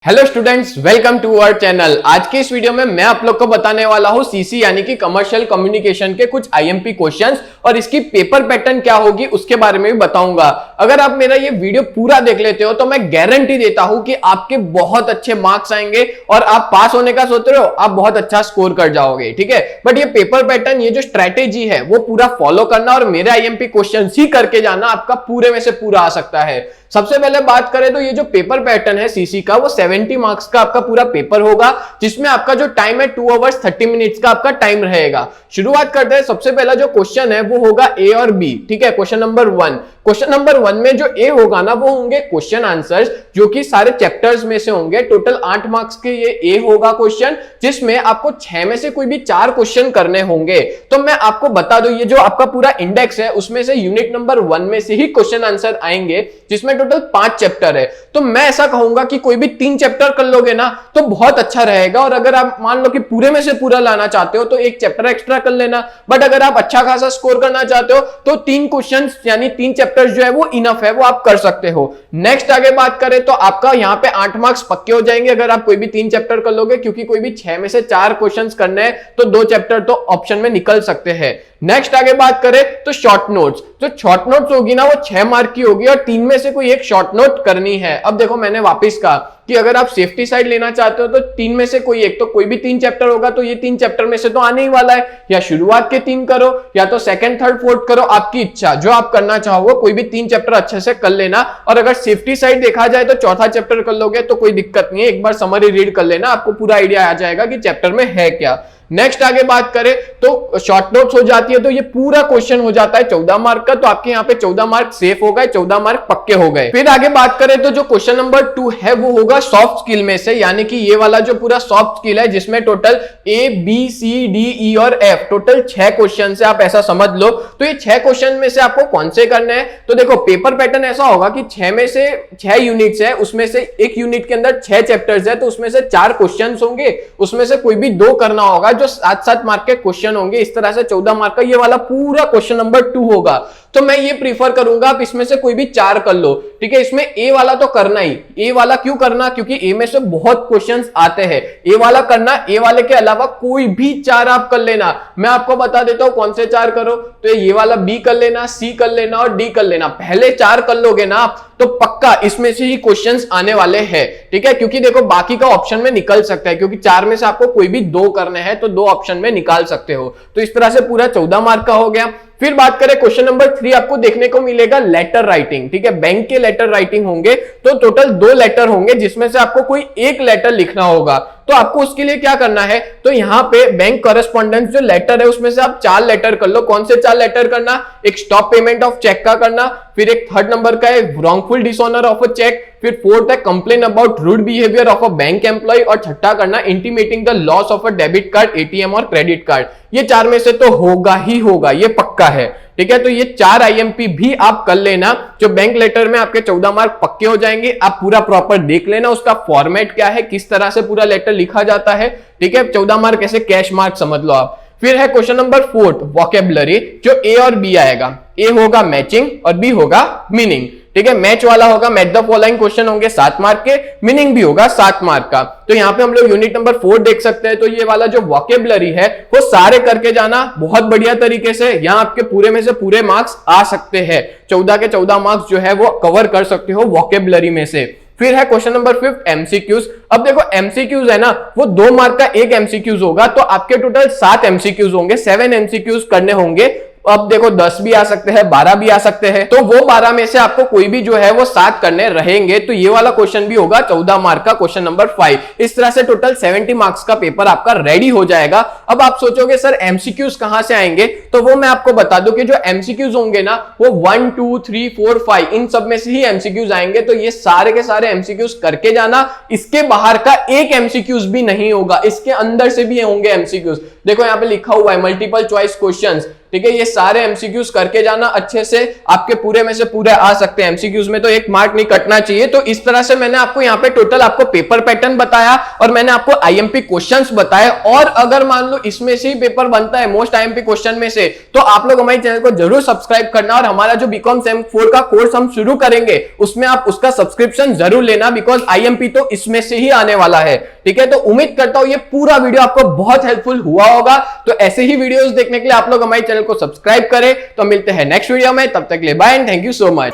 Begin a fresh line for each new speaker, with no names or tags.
Hello students, welcome to our channel. आज के इस वीडियो में मैं आप लोग को बताने वाला हूं सीसी यानी कि कमर्शियल कम्युनिकेशन के कुछ आईएमपी क्वेश्चंस और इसकी पेपर पैटर्न क्या होगी उसके बारे में भी बताऊंगा। अगर आप मेरा ये वीडियो पूरा देख लेते हो तो मैं गारंटी देता हूं कि आपके बहुत अच्छे मार्क्स आएंगे और आप पास होने का सोच रहे हो, आप बहुत अच्छा स्कोर कर जाओगे। ठीक है, बट ये पेपर पैटर्न, ये जो स्ट्रैटेजी है वो पूरा फॉलो करना और मेरे आईएमपी क्वेश्चन ही करके जाना, आपका पूरे में से पूरा आ सकता है। सबसे पहले बात करें तो ये जो पेपर पैटर्न है सीसी का, वो 70 मार्क्स का आपका पूरा पेपर होगा, जिसमें आपका जो टाइम है 2 आवर्स 30 मिनट्स का आपका टाइम रहेगा। शुरुआत करते हैं। सबसे पहला जो क्वेश्चन है वो होगा ए और बी। ठीक है, क्वेश्चन नंबर 1। क्वेश्चन नंबर 1 में जो ए होगा ना, वो होंगे क्वेश्चन आंसर्स, जो कि सारे चैप्टर्स में से होंगे। टोटल 8 मार्क्स के ये ए होगा क्वेश्चन, जिसमें आपको 6 में से कोई भी 4 क्वेश्चन करने होंगे। तो मैं आपको बता दूं, ये जो आपका पूरा इंडेक्स है उसमें से यूनिट नंबर 1 में से ही क्वेश्चन आंसर आएंगे, जिसमें टोटल 5 चैप्टर है। तो मैं ऐसा कहूंगा कि कोई भी 3 चैप्टर कर लोगे ना तो बहुत अच्छा रहेगा। और अगर आप मान लो कि पूरे में से पूरा लाना चाहते हो तो 1 चैप्टर एक्स्ट्रा कर लेना। बट अगर आप अच्छा खासा स्कोर करना चाहते हो तो 3 क्वेश्चंस यानी 3 चैप्टर्स जो है वो इनफ है, वो आप कर सकते हो। नेक्स्ट आगे बात करें तो आपका यहां पे 8 मार्क्स पक्के हो जाएंगे अगर आप कोई भी 3 चैप्टर कर लोगे, क्योंकि कोई भी 6 में से 4 क्वेश्चंस करने हैं तो 2 चैप्टर तो ऑप्शन में निकल सकते हैं। नेक्स्ट आगे बात करें तो शॉर्ट नोट्स, जो शॉर्ट नोट्स होगी ना वो 6 मार्क की होगी और 3 में से कोई एक शॉर्ट नोट करनी है। अब देखो, मैंने वापस कहा कि अगर आप सेफ्टी साइड लेना चाहते हो तो 3 में से कोई एक, तो कोई भी 3 चैप्टर होगा तो ये 3 चैप्टर में से तो आने ही वाला है। या शुरुआत के 3 करो या तो सेकंड थर्ड फोर्थ करो, आपकी इच्छा, जो आप करना चाहो। कोई भी 3 चैप्टर अच्छे से कर लेना। और अगर सेफ्टी साइड देखा जाए तो चौथा चैप्टर कर लोगे तो कोई दिक्कत नहीं है, एक बार समरी रीड कर लेना, आपको पूरा आइडिया आ जाएगा कि चैप्टर में है क्या। नेक्स्ट आगे बात करें तो शॉर्ट नोट्स हो जाती है, तो ये पूरा क्वेश्चन हो जाता है 14 मार्क का। तो आपके यहाँ पे 14 मार्क सेफ हो गए, 14 मार्क पक्के हो गए। फिर आगे बात करें तो जो क्वेश्चन नंबर 2 है वो होगा सॉफ्ट स्किल में से, यानी कि ये वाला जो पूरा सॉफ्ट स्किल है, जिसमें total A B C D E और एफ टोटल 6 क्वेश्चन है, आप ऐसा समझ लो। तो ये 6 क्वेश्चन में से आपको कौन से करने हैं? तो देखो, पेपर पैटर्न ऐसा होगा कि 6 में से 6 यूनिट्स है, उसमें से एक यूनिट के अंदर 6 चैप्टर्स है, तो उसमें से 4 क्वेश्चन होंगे, उसमें से कोई भी 2 करना होगा, जो 7-7 मार्क के क्वेश्चन होंगे। इस तरह से 14 मार्क का ये वाला पूरा क्वेश्चन नंबर 2 होगा। तो मैं ये प्रीफर करूंगा आप इसमें से कोई भी 4 कर लो। ठीक है, इसमें ए वाला तो करना ही। ए वाला क्यों करना? क्योंकि ए में से बहुत क्वेश्चंस आते हैं, ए वाला करना। ए वाले के अलावा कोई भी 4 आप कर लेना। मैं आपको बता देता हूं कौन से 4 करो। तो ये वाला बी कर लेना, सी कर लेना और डी कर लेना। पहले 4 कर लोगे ना आप तो पक्का इसमें से ही क्वेश्चंस आने वाले हैं। ठीक है, क्योंकि देखो बाकी का ऑप्शन में निकल सकता है, क्योंकि 4 में से आपको कोई भी 2 करने हैं तो 2 ऑप्शन में निकाल सकते हो। तो इस तरह से पूरा 14 मार्क का हो गया। फिर बात करें क्वेश्चन नंबर 3, आपको देखने को मिलेगा लेटर राइटिंग। ठीक है, बैंक के लेटर राइटिंग होंगे, तो टोटल 2 लेटर होंगे, जिसमें से आपको कोई एक लेटर लिखना होगा। तो आपको उसके लिए क्या करना है? तो यहां पे बैंक कॉरेस्पॉन्डेंस जो लेटर है उसमें से आप 4 लेटर कर लो। कौन से 4 लेटर करना? एक स्टॉप पेमेंट ऑफ चेक का करना, फिर एक थर्ड नंबर का है wrongful dishonour of a cheque, फिर फोर्थ है complain about rude behaviour of a bank employee, और छठा करना intimating the loss of a debit card, ATM और क्रेडिट कार्ड। ये 4 में से तो होगा ही होगा, ये पक्का है। ठीक है, तो ये 4 आईएमपी भी आप कर लेना। जो बैंक लेटर में आपके 14 मार्क पक्के हो जाएंगे। आप पूरा प्रॉपर देख लेना उसका फॉर्मेट क्या है, किस तरह से पूरा लेटर लिखा जाता है। ठीक है, 14 मार्क ऐसे कैश मार्क समझ लो आप। फिर है क्वेश्चन नंबर 4 वोकैबुलरी, जो ए और बी आएगा। ए होगा मैचिंग और बी होगा मीनिंग। ठीक है, मैच वाला होगा मैच द फॉलोइंग क्वेश्चन होंगे 7 मार्क के, मीनिंग भी होगा 7 मार्क का। तो यहाँ पे हम लोग यूनिट नंबर 4 देख सकते हैं। तो ये वाला जो वोकैबुलरी है वो सारे करके जाना बहुत बढ़िया तरीके से। यहाँ आपके पूरे में से पूरे मार्क्स आ सकते हैं, 14 के 14 मार्क्स जो है वो कवर कर सकते हो वोकैबुलरी में से। फिर है क्वेश्चन नंबर 5 एमसीक्यूज। अब देखो एमसीक्यूज है ना, वो 2 मार्क का एक एमसीक्यूज होगा, तो आपके टोटल 7 एमसीक्यूज होंगे, 7 एमसीक्यूज करने होंगे। अब देखो 10 भी आ सकते हैं, 12 भी आ सकते हैं, तो वो 12 में से आपको कोई भी जो है वो 7 करने रहेंगे। तो ये वाला क्वेश्चन भी होगा 14 मार्क का, क्वेश्चन नंबर 5। इस तरह से टोटल 70 मार्क्स का पेपर आपका रेडी हो जाएगा। अब आप सोचोगे सर एमसीक्यूज कहां से आएंगे? तो वो मैं आपको बता दूं कि जो एमसीक्यूज होंगे ना वो 1 2 3 4 5 इन सब में से ही एमसीक्यूज आएंगे। तो ये सारे के सारे एमसीक्यूज करके जाना। इसके बाहर का एक एमसीक्यूज भी नहीं होगा, इसके अंदर से भी होंगे एमसीक्यूज। देखो यहाँ पे लिखा हुआ है मल्टीपल चॉइस क्वेश्चंस, ठीक है। ये सारे एमसीक्यूज करके जाना अच्छे से, आपके पूरे में से पूरे आ सकते हैं। एमसीक्यूज में तो एक मार्क नहीं कटना चाहिए। तो इस तरह से मैंने आपको यहाँ पे टोटल आपको पेपर पैटर्न बताया और मैंने आपको आईएमपी क्वेश्चंस बताए। और अगर मान लो इसमें से ही पेपर बनता है मोस्ट आईएमपी क्वेश्चन में से, तो आप लोग हमारे चैनल को जरूर सब्सक्राइब करना। और हमारा जो बीकॉम सेम 4 का कोर्स हम शुरू करेंगे उसमें आप उसका सब्सक्रिप्शन जरूर लेना, बिकॉज आईएमपी तो इसमें से ही आने वाला है, ठीक है। तो उम्मीद करता हूं ये पूरा वीडियो आपको बहुत हेल्पफुल हुआ होगा। तो ऐसे ही वीडियोस देखने के लिए आप लोग हमारे चैनल को सब्सक्राइब करें। तो मिलते हैं नेक्स्ट वीडियो में, तब तक के लिए bye and thank you so much.